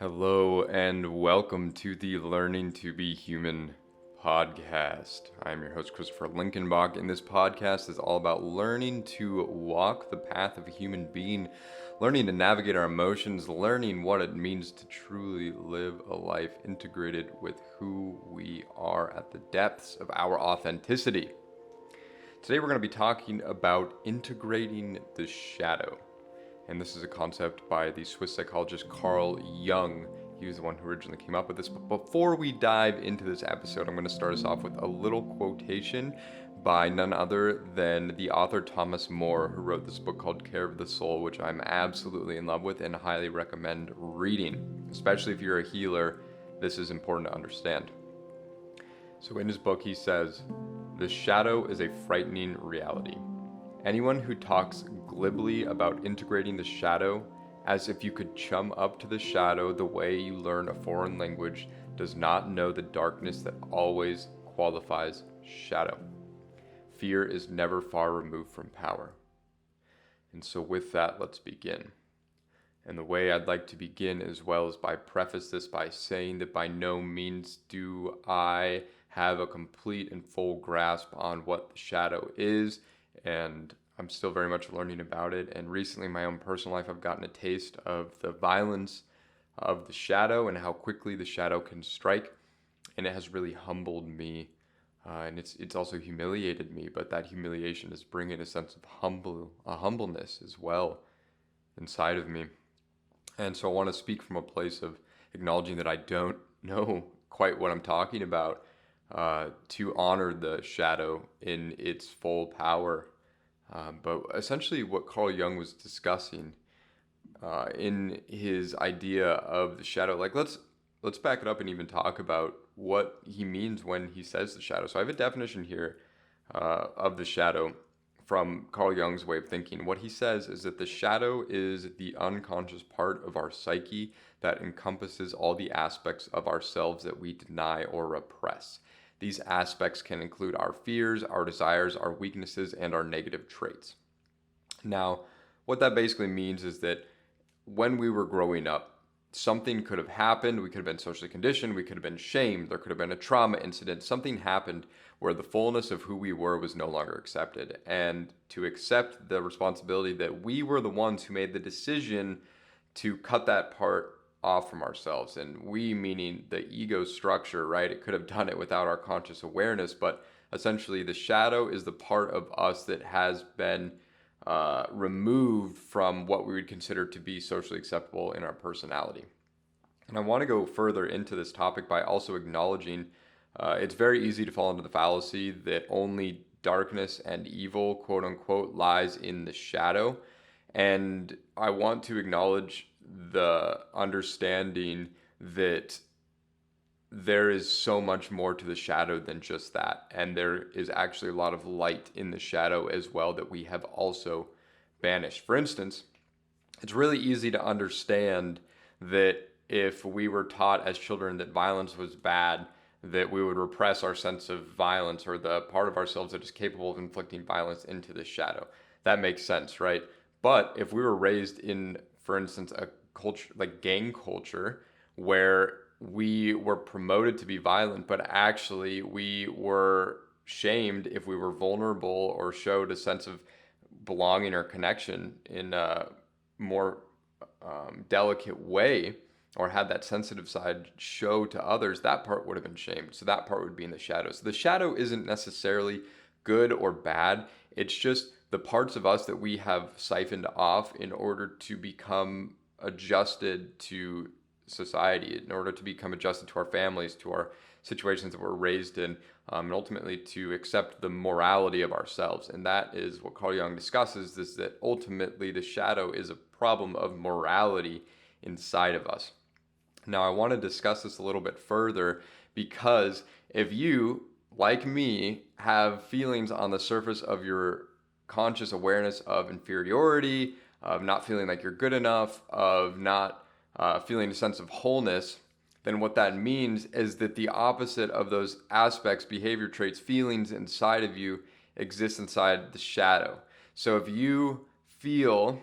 Hello and welcome to the Learning to Be Human podcast. I'm your host, Christopher Linkenbach, and this podcast is all about learning to walk the path of a human being, learning to navigate our emotions, learning what it means to truly live a life integrated with who we are at the depths of our authenticity. Today we're going to be talking about integrating the shadow. And this is a concept by the Swiss psychologist Carl Jung. He was the one who originally came up with this. But before we dive into this episode, I'm going to start us off with a little quotation by none other than the author Thomas More, who wrote this book called Care of the Soul, which I'm absolutely in love with and highly recommend reading. Especially if you're a healer, this is important to understand. So in his book, he says, "The shadow is a frightening reality. Anyone who talks glibly about integrating the shadow, as if you could chum up to the shadow the way you learn a foreign language, does not know the darkness that always qualifies shadow. Fear is never far removed from power." And so with that, let's begin. And the way I'd like to begin as well is by preface this by saying that by no means do I have a complete and full grasp on what the shadow is, and I'm still very much learning about it. And recently in my own personal life, I've gotten a taste of the violence of the shadow and how quickly the shadow can strike. And it has really humbled me. And it's also humiliated me, but that humiliation is bringing a sense of humbleness as well inside of me. And so I want to speak from a place of acknowledging that I don't know quite what I'm talking about, to honor the shadow in its full power. But essentially what Carl Jung was discussing in his idea of the shadow, like let's back it up and even talk about what he means when he says the shadow. So I have a definition here of the shadow from Carl Jung's way of thinking. What he says is that the shadow is the unconscious part of our psyche that encompasses all the aspects of ourselves that we deny or repress. These aspects can include our fears, our desires, our weaknesses, and our negative traits. Now, what that basically means is that when we were growing up, something could have happened. We could have been socially conditioned. We could have been shamed. There could have been a trauma incident. Something happened where the fullness of who we were was no longer accepted. And to accept the responsibility that we were the ones who made the decision to cut that part off from ourselves, and we meaning the ego structure, right? It could have done it without our conscious awareness, but essentially the shadow is the part of us that has been removed from what we would consider to be socially acceptable in our personality. And I want to go further into this topic by also acknowledging it's very easy to fall into the fallacy that only darkness and evil, quote unquote, lies in the shadow. And I want to acknowledge the understanding that there is so much more to the shadow than just that. And there is actually a lot of light in the shadow as well that we have also banished. For instance, it's really easy to understand that if we were taught as children that violence was bad, that we would repress our sense of violence or the part of ourselves that is capable of inflicting violence into the shadow. That makes sense, right? But if we were raised in, for instance, a culture like gang culture where we were promoted to be violent, but actually we were shamed if we were vulnerable or showed a sense of belonging or connection in a more delicate way, or had that sensitive side show to others, that part would have been shamed. So that part would be in the shadow. So the shadow isn't necessarily good or bad. It's just the parts of us that we have siphoned off in order to become adjusted to society, in order to become adjusted to our families, to our situations that we're raised in, and ultimately to accept the morality of ourselves. And that is what Carl Jung discusses, is that ultimately the shadow is a problem of morality inside of us. Now, I want to discuss this a little bit further because if you, like me, have feelings on the surface of your conscious awareness of inferiority, of not feeling like you're good enough, of not feeling a sense of wholeness, then what that means is that the opposite of those aspects, behavior traits, feelings inside of you exist inside the shadow. So if you feel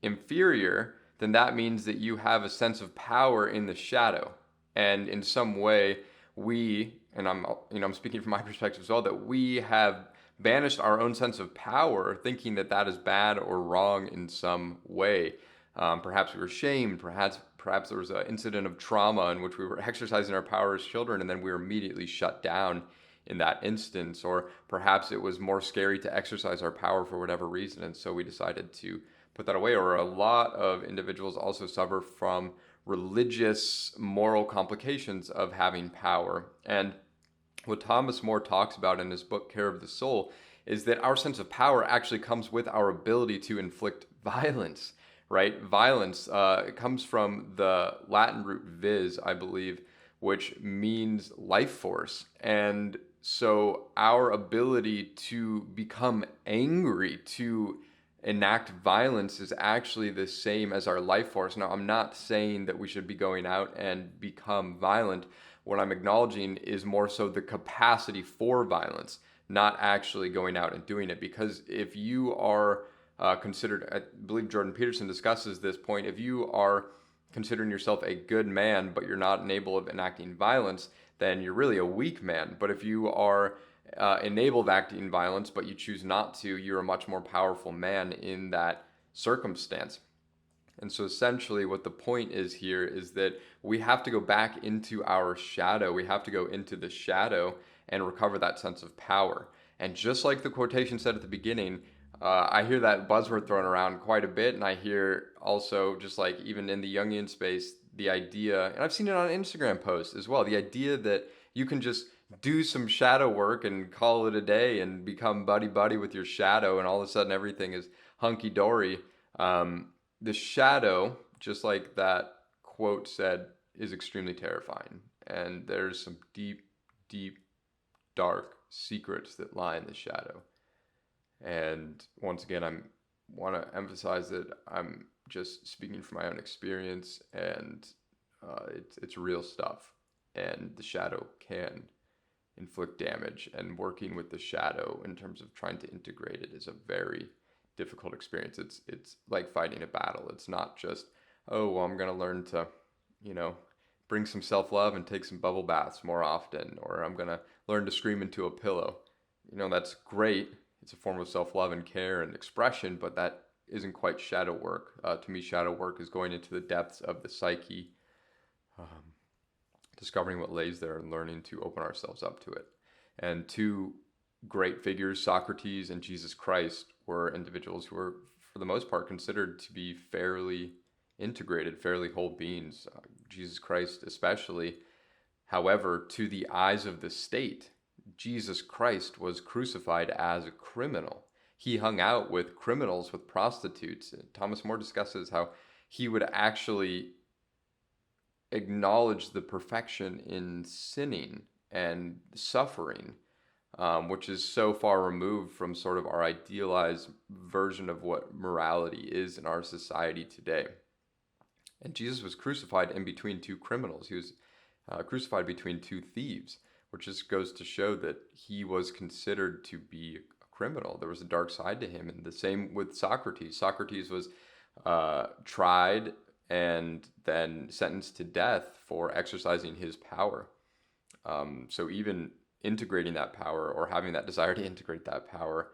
inferior, then that means that you have a sense of power in the shadow. And in some way, and I'm speaking from my perspective as well, that we have banished our own sense of power, thinking that that is bad or wrong in some way. Perhaps we were shamed. Perhaps there was an incident of trauma in which we were exercising our power as children, and then we were immediately shut down in that instance. Or perhaps it was more scary to exercise our power for whatever reason, and so we decided to put that away. Or a lot of individuals also suffer from religious moral complications of having power. And what Thomas More talks about in his book Care of the Soul is that our sense of power actually comes with our ability to inflict violence, right? Violence, it comes from the Latin root vis, I believe, which means life force. And so our ability to become angry, to enact violence, is actually the same as our life force. Now, I'm not saying that we should be going out and become violent. What I'm acknowledging is more so the capacity for violence, not actually going out and doing it. Because if you are considered, I believe Jordan Peterson discusses this point, if you are considering yourself a good man, but you're not enabled of enacting violence, then you're really a weak man. But if you are enabled of acting violence, but you choose not to, you're a much more powerful man in that circumstance. And so essentially what the point is here is that we have to go back into our shadow. We have to go into the shadow and recover that sense of power. And just like the quotation said at the beginning, I hear that buzzword thrown around quite a bit. And I hear also, just like even in the Jungian space, the idea, and I've seen it on Instagram posts as well, the idea that you can just do some shadow work and call it a day and become buddy with your shadow, and all of a sudden everything is hunky-dory. The shadow, just like that quote said, is extremely terrifying. And there's some deep, dark secrets that lie in the shadow. And once again, I want to emphasize that I'm just speaking from my own experience, and it's real stuff. And the shadow can inflict damage, and working with the shadow in terms of trying to integrate it is a very difficult experience. It's like fighting a battle. It's not just, oh, well, I'm going to learn to, bring some self-love and take some bubble baths more often, or I'm going to learn to scream into a pillow. That's great. It's a form of self-love and care and expression, but that isn't quite shadow work. To me, shadow work is going into the depths of the psyche, discovering what lays there and learning to open ourselves up to it. And two great figures, Socrates and Jesus Christ, were individuals who were, for the most part, considered to be fairly integrated, fairly whole beings. Jesus Christ especially. However, to the eyes of the state, Jesus Christ was crucified as a criminal. He hung out with criminals, with prostitutes. Thomas More discusses how he would actually acknowledge the perfection in sinning and suffering, which is so far removed from sort of our idealized version of what morality is in our society today. And Jesus was crucified in between two criminals. He was crucified between two thieves, which just goes to show that he was considered to be a criminal. There was a dark side to him. And the same with Socrates. Socrates was tried and then sentenced to death for exercising his power. So even integrating that power, or having that desire to integrate that power,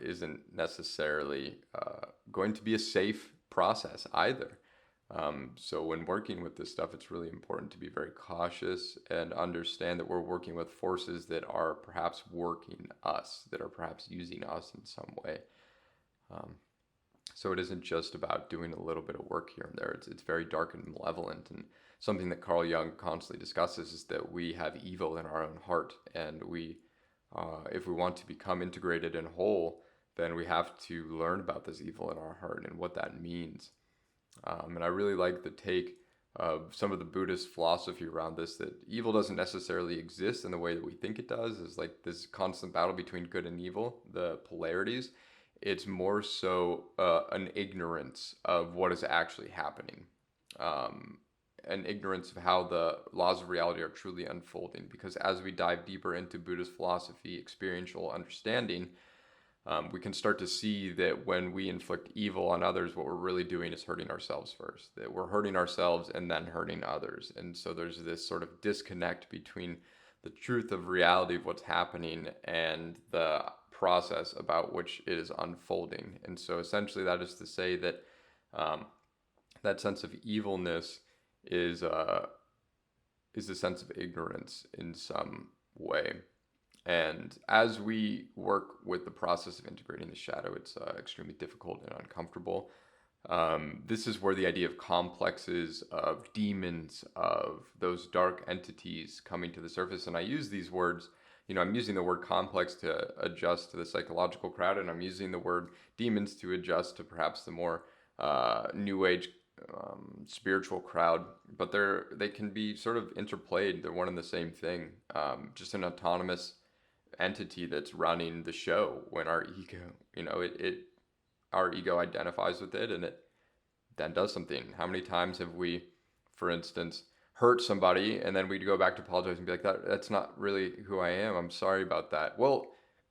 isn't necessarily going to be a safe process either. So when working with this stuff, it's really important to be very cautious and understand that we're working with forces that are perhaps working us, that are perhaps using us in some way. So it isn't just about doing a little bit of work here and there. It's very dark and malevolent. And something that Carl Jung constantly discusses is that we have evil in our own heart. And if we want to become integrated and whole, then we have to learn about this evil in our heart and what that means. And I really like the take of some of the Buddhist philosophy around this, that evil doesn't necessarily exist in the way that we think it does. It's like this constant battle between good and evil, the polarities. It's more so an ignorance of what is actually happening, an ignorance of how the laws of reality are truly unfolding. Because as we dive deeper into Buddhist philosophy, experiential understanding, we can start to see that when we inflict evil on others, what we're really doing is hurting ourselves first, that we're hurting ourselves and then hurting others. And so there's this sort of disconnect between the truth of reality of what's happening and the process about which it is unfolding. And so essentially that is to say that that sense of evilness is a sense of ignorance in some way. And as we work with the process of integrating the shadow, it's extremely difficult and uncomfortable. This is where the idea of complexes, of demons, of those dark entities coming to the surface. And I use these words, I'm using the word complex to adjust to the psychological crowd, and I'm using the word demons to adjust to perhaps the more new age spiritual crowd. But they can be sort of interplayed. They're one and the same thing, just an autonomous entity that's running the show when our ego, our ego identifies with it and it then does something. How many times have we, for instance, hurt somebody and then we'd go back to apologize and be like, that's not really who I am. I'm sorry about that. Well,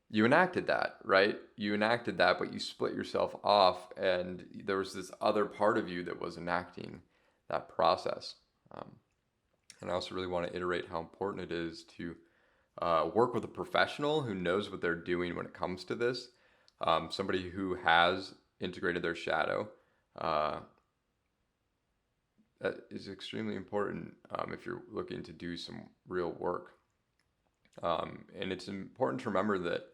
you enacted that, right? You enacted that, but you split yourself off and there was this other part of you that was enacting that process. And I also really want to iterate how important it is to work with a professional who knows what they're doing when it comes to this. Somebody who has integrated their shadow. That is extremely important if you're looking to do some real work. And it's important to remember that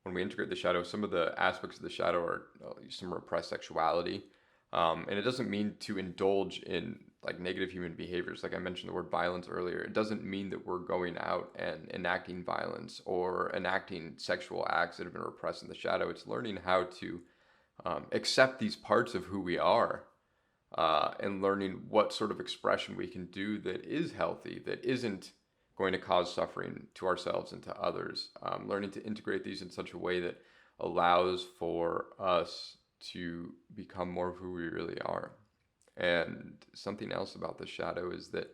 when we integrate the shadow, some of the aspects of the shadow are some repressed sexuality. And it doesn't mean to indulge in like negative human behaviors. Like I mentioned the word violence earlier. It doesn't mean that we're going out and enacting violence or enacting sexual acts that have been repressed in the shadow. It's learning how to accept these parts of who we are and learning what sort of expression we can do that is healthy, that isn't going to cause suffering to ourselves and to others. Learning to integrate these in such a way that allows for us to become more of who we really are. And something else about the shadow is that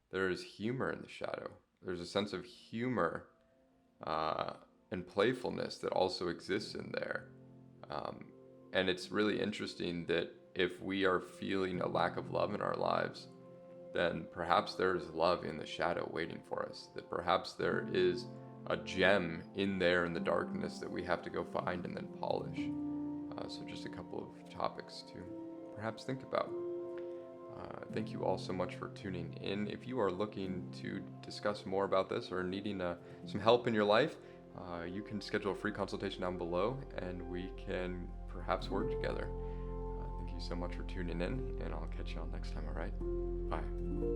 there is humor in the shadow. There's a sense of humor and playfulness that also exists in there. And it's really interesting that if we are feeling a lack of love in our lives, then perhaps there is love in the shadow waiting for us. That perhaps there is a gem in there in the darkness that we have to go find and then polish. So just a couple of topics to perhaps think about. Thank you all so much for tuning in. If you are looking to discuss more about this or needing some help in your life, you can schedule a free consultation down below and we can perhaps work together. Thank you so much for tuning in, and I'll catch you all next time, all right? Bye.